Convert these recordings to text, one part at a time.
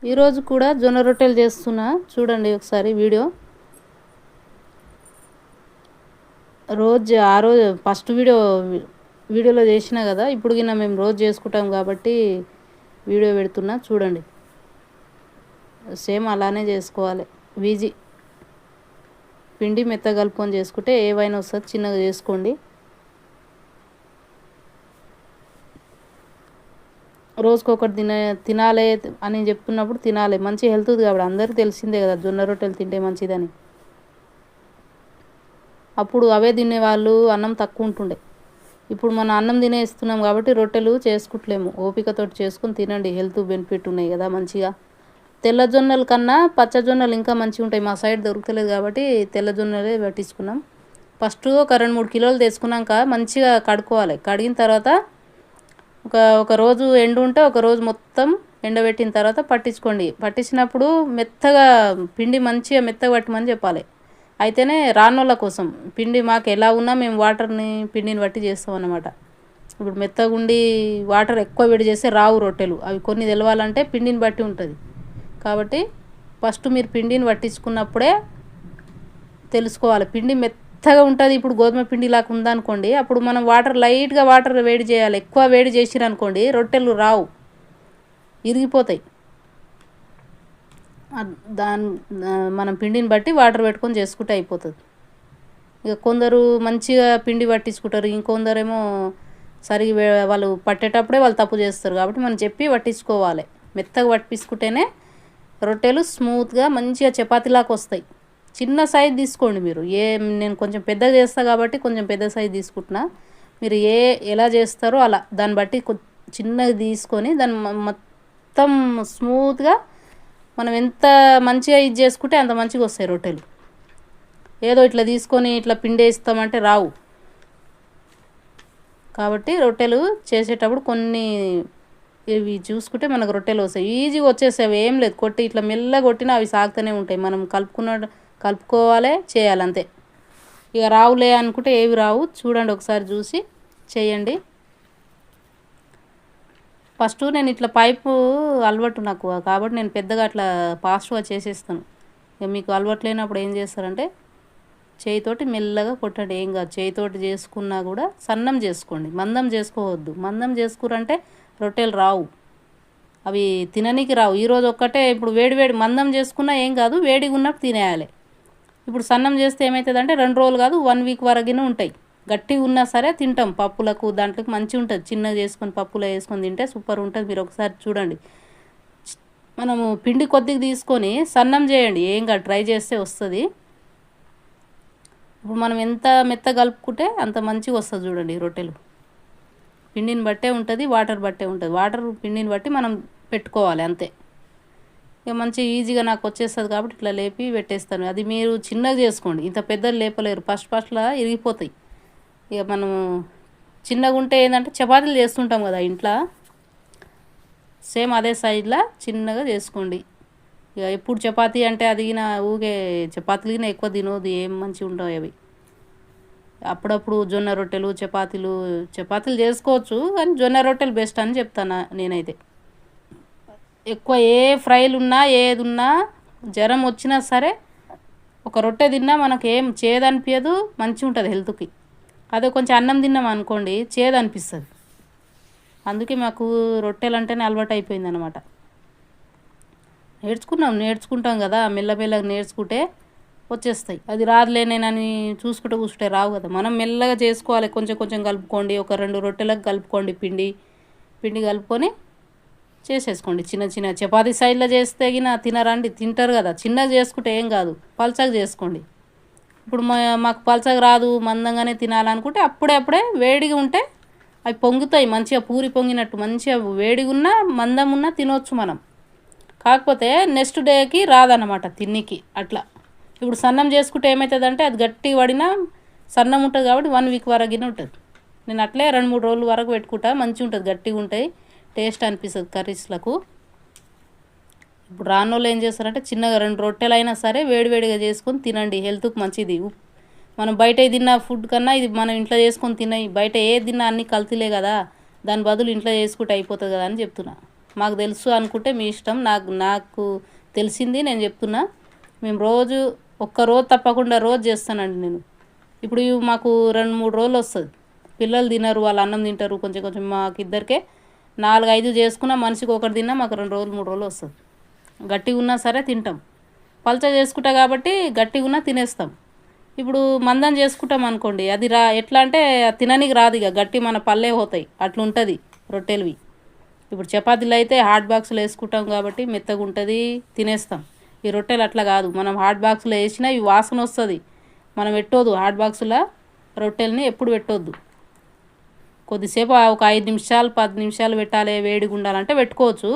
ఈరోజు కూడా జొన్న రొట్టెలు చేస్తున్నా, చూడండి ఒకసారి ఆ రోజు ఫస్ట్ వీడియోలో చేసినా కదా. ఇప్పుడు గిన్న మేము రోజు చేసుకుంటాం కాబట్టి వీడియో పెడుతున్నా, చూడండి. సేమ్ అలానే చేసుకోవాలి. ఈజీ. పిండి మెత్తగా కలుపుకొని చేసుకుంటే ఏవైనా వస్తుంది. చిన్నగా చేసుకోండి. రోజుకొకటి తినాలి అని చెప్తున్నప్పుడు తినాలి. మంచి హెల్త్ కాబట్టి అందరికీ తెలిసిందే కదా జొన్న రొట్టెలు తింటే మంచిదని. అప్పుడు అవే తినేవాళ్ళు అన్నం తక్కువ ఉంటుండే. ఇప్పుడు మనం అన్నం తినేస్తున్నాం కాబట్టి రొట్టెలు చేసుకుంటలేము. ఓపికతోటి చేసుకుని తినండి. హెల్త్ బెనిఫిట్ ఉన్నాయి కదా మంచిగా. తెల్ల జొన్నల కన్నా పచ్చ జొన్నలు ఇంకా మంచిగా ఉంటాయి. మా సైడ్ దొరుకుతలేదు కాబట్టి తెల్ల జొన్నలే పట్టించుకున్నాం. ఫస్ట్ ఒక 2-3 కిలోలు తెచ్చుకున్నాక మంచిగా కడుక్కోవాలి. కడిగిన తర్వాత ఒక రోజు ఎండు ఉంటే ఒక రోజు మొత్తం ఎండబెట్టిన తర్వాత పట్టించుకోండి. పట్టించినప్పుడు మెత్తగా పిండి మంచిగా మెత్తగా పట్టమని చెప్పాలి. అయితేనే రానోళ్ళ కోసం పిండి మాకు ఎలా ఉన్నా మేము పిండిని బట్టి చేస్తాం అన్నమాట. ఇప్పుడు మెత్తగా ఉండి వాటర్ ఎక్కువ వేడి చేస్తే రావు రొట్టెలు. అవి కొన్ని తెలవాలంటే పిండిని బట్టి ఉంటుంది. కాబట్టి ఫస్ట్ మీరు పిండిని పట్టించుకున్నప్పుడే తెలుసుకోవాలి. పిండి మెత్తగా ఉంటుంది. ఇప్పుడు గోధుమ పిండి లాగా ఉందనుకోండి, అప్పుడు మనం లైట్గా వాటర్ వేడి చేయాలి. ఎక్కువ వేడి చేసిరనుకోండి రొట్టెలు రావు, ఇరిగిపోతాయి. మనం పిండిని బట్టి వాటర్ పెట్టుకొని చేసుకుంటే అయిపోతుంది. ఇక కొందరు మంచిగా పిండి పట్టించుకుంటారు, ఇంకొందరేమో వాళ్ళు పట్టేటప్పుడే వాళ్ళు తప్పు చేస్తారు. కాబట్టి మనం చెప్పి పట్టించుకోవాలి. మెత్తగా పట్టించుకుంటేనే రొట్టెలు స్మూత్గా మంచిగా చపాతీలాగా వస్తాయి. చిన్న సైజు తీసుకోండి మీరు. నేను కొంచెం పెద్దగా చేస్తాను కాబట్టి కొంచెం పెద్ద సైజు తీసుకుంటున్నా. మీరు ఎలా చేస్తారో అలా దాన్ని బట్టి చిన్నగా తీసుకొని దాన్ని మొత్తం స్మూత్గా మనం ఎంత మంచిగా ఇది చేసుకుంటే అంత మంచిగా వస్తాయి రొట్టెలు. ఏదో ఇట్లా తీసుకొని ఇట్లా పిండి వేస్తామంటే రావు. కాబట్టి రొట్టెలు చేసేటప్పుడు కొన్ని ఇవి చూసుకుంటే మనకు రొట్టెలు వస్తాయి. ఈజీగా వచ్చేసాయి. ఏం లేదు, కొట్టి ఇట్లా మెల్లగా కొట్టినా అవి సాగుతూనే ఉంటాయి. మనం కలుపుకోవాలి, చేయాలి అంతే. ఇక రావులే అనుకుంటే ఏవి రావు. చూడండి, ఒకసారి చూసి చేయండి. ఫస్ట్ నేను ఇట్లా పైపు అలవాటు నాకు కాబట్టి నేను పెద్దగా అట్లా ఫాస్ట్గా చేసేస్తాను. ఇక మీకు అలవాటు లేనప్పుడు ఏం చేస్తారంటే చేయితోటి మెల్లగా కొట్టండి. ఏం కాదు. చేయితోటి చేసుకున్నా కూడా సన్నం చేసుకోండి, మందం చేసుకోవద్దు. మందం చేసుకురంటే రొట్టెలు రావు, అవి తిననీకి రావు. ఈరోజు ఒక్కటే ఇప్పుడు వేడి మందం చేసుకున్నా ఏం కాదు, వేడిగా ఉన్నప్పుడు తినేయాలి. ఇప్పుడు సన్నం చేస్తే ఏమవుతుందంటే 2 రోజులు కాదు 1 వీక్ వరకునే ఉంటాయి. గట్టిగా ఉన్నా సరే తింటాం. పప్పులకు దాంట్లోకి మంచిగా ఉంటుంది. చిన్నగా చేసుకొని పప్పులో వేసుకొని తింటే సూపర్ ఉంటుంది. మీరు ఒకసారి చూడండి. మనము పిండి కొద్దిగా తీసుకొని సన్నం చేయండి. ఏం కాదు, ట్రై చేస్తే వస్తుంది. ఇప్పుడు మనం ఎంత మెత్త కలుపుకుంటే అంత మంచిగా వస్తుంది. చూడండి, రొట్టెలు పిండిని బట్టే ఉంటుంది, వాటర్ బట్టే ఉంటుంది. వాటర్ పిండిని బట్టి మనం పెట్టుకోవాలి అంతే. ఇక మంచి ఈజీగా నాకు వచ్చేస్తుంది కాబట్టి ఇట్లా లేపి పెట్టేస్తాను. అది మీరు చిన్నగా చేసుకోండి, ఇంత పెద్దలు లేపలేరు. ఫస్ట్లో ఇరిగిపోతాయి. ఇక మనం చిన్నగా ఉంటే ఏంటంటే చపాతీలు చేస్తుంటాం కదా ఇంట్లో, సేమ్ అదే సైజులో చిన్నగా చేసుకోండి. ఇక ఎప్పుడు చపాతీ అంటే అది ఊగే చపాతీలు ఎక్కువ తినోదు, ఏం మంచిగా ఉండవు అవి. అప్పుడప్పుడు జొన్న రొట్టెలు చపాతీలు చేసుకోవచ్చు, కానీ జొన్న రొట్టెలు బెస్ట్ అని చెప్తాను నేనైతే. ఎక్కువ ఏ ఫ్రైలు ఉన్నా ఏది ఉన్నా జ్వరం వచ్చినా సరే ఒక రొట్టె తిన్నా మనకు ఏం చేదనిపించదు, మంచిగా ఉంటుంది హెల్త్కి. అదే కొంచెం అన్నం తిన్నాం అనుకోండి చేదనిపిస్తుంది. అందుకే మాకు రొట్టెలు అంటేనే అలవాటు అయిపోయింది అనమాట. నేర్చుకుంటాం కదా, మెల్లమెల్లగా నేర్చుకుంటే వచ్చేస్తాయి. అది రాదులేనేనని చూసుకుంటూ కూర్చుంటే రావు కదా. మనం మెల్లగా చేసుకోవాలి. కొంచెం కొంచెం కలుపుకోండి. ఒక 2 రొట్టెలకు కలుపుకోండి. పిండి కలుపుకొని చేసేసుకోండి. చిన్న చిన్న చపాతీ సైజులో చేస్తే తినరండి, తింటారు కదా. చిన్నగా చేసుకుంటే ఏం కాదు, పల్చగా చేసుకోండి. ఇప్పుడు మాకు పల్చగా రాదు, మందంగానే తినాలనుకుంటే అప్పుడే వేడిగా ఉంటే అవి పొంగుతాయి. మంచిగా పూరి పొంగినట్టు మంచిగా వేడిగా ఉన్నా మందం ఉన్నా తినవచ్చు మనం. కాకపోతే నెక్స్ట్ డేకి రాదన్నమాట తిన్నికి అట్లా. ఇప్పుడు సన్నం చేసుకుంటే ఏమవుతుందంటే అది గట్టిగా పడినా సన్నం ఉంటుంది కాబట్టి 1 వీక్ వరకునే ఉంటుంది. నేను అట్లే 2-3 రోజుల వరకు పెట్టుకుంటా, మంచిగా ఉంటుంది, గట్టిగా ఉంటాయి, టేస్ట్ అనిపిస్తుంది కర్రీస్లకు. ఇప్పుడు రానోళ్ళు ఏం చేస్తారంటే చిన్నగా 2 రొట్టెలు అయినా సరే వేడివేడిగా చేసుకొని తినండి, హెల్త్కి మంచిది. మనం బయట తిన్న ఫుడ్ కన్నా ఇది మనం ఇంట్లో చేసుకొని తిన్నాయి. బయట ఏది తిన్నా అన్ని కల్తీలే కదా, దాని బదులు ఇంట్లో చేసుకుంటే అయిపోతుంది కదా అని చెప్తున్నా. మాకు తెలుసు అనుకుంటే మీ ఇష్టం. నాకు తెలిసింది నేను చెప్తున్నా. మేము రోజు ఒక్కరోజు తప్పకుండా రోజు చేస్తానండి నేను. ఇప్పుడు మాకు 2-3 రోజులు వస్తుంది. పిల్లలు తినరు, వాళ్ళు అన్నం తింటారు కొంచెం కొంచెం. మాకు ఇద్దరికే 4-5 చేసుకున్నా, మనిషికి ఒకటి తిన్నా మాకు 2 రోజులు 3 రోజులు వస్తుంది. గట్టిగా ఉన్నా సరే తింటాం. పల్చ చేసుకుంటా కాబట్టి గట్టిగా ఉన్నా తినేస్తాం. ఇప్పుడు మందం చేసుకుంటాం అనుకోండి, అది ఎట్లా అంటే తిననికి రాదు, ఇక గట్టి మన పల్లె పోతాయి, అట్లుంటుంది రొట్టెలువి. ఇప్పుడు చపాతీలు అయితే హాట్ బాక్స్లో వేసుకుంటాం కాబట్టి మెత్తగా ఉంటుంది, తినేస్తాం. ఈ రొట్టెలు అట్లా కాదు, మనం హాట్ బాక్స్లో వేసినా ఇవి వాసన వస్తుంది. మనం పెట్టొద్దు హాట్ బాక్స్లో రొట్టెల్ని, ఎప్పుడు పెట్టొద్దు. కొద్దిసేపు ఒక 5 నిమిషాలు 10 నిమిషాలు పెట్టాలి, వేడిగా ఉండాలంటే పెట్టుకోవచ్చు.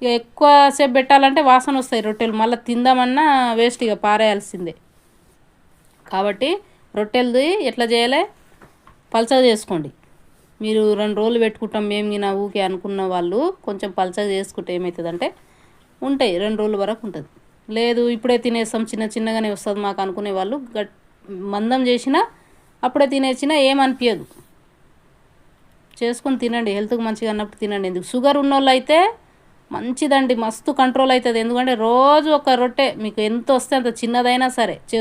ఇక ఎక్కువసేపు పెట్టాలంటే వాసన వస్తాయి రొట్టెలు, మళ్ళీ తిందామన్నా వేస్ట్, ఇక పారేయాల్సిందే. కాబట్టి రొట్టెలది ఎట్లా చేయాలి, పల్చగా చేసుకోండి. మీరు 2 రోజులు పెట్టుకుంటాం మేము గిన ఊకే అనుకున్న వాళ్ళు కొంచెం పల్చగా చేసుకుంటే ఏమవుతుందంటే ఉంటాయి, 2 రోజుల వరకు ఉంటుంది. లేదు ఇప్పుడే తినేస్తాం, చిన్నగానే వస్తుంది మాకు అనుకునే వాళ్ళు మందం చేసినా అప్పుడే తినేసినా ఏమనిపించదు. చేసుకొని తినండి, హెల్త్కి మంచిగా అన్నప్పుడు తినండి. ఎందుకు షుగర్ ఉన్న వాళ్ళు అయితే మంచిదండి, మస్తు కంట్రోల్ అవుతుంది. ఎందుకంటే రోజు ఒక రొట్టె మీకు ఎంత వస్తే అంత చిన్నదైనా సరే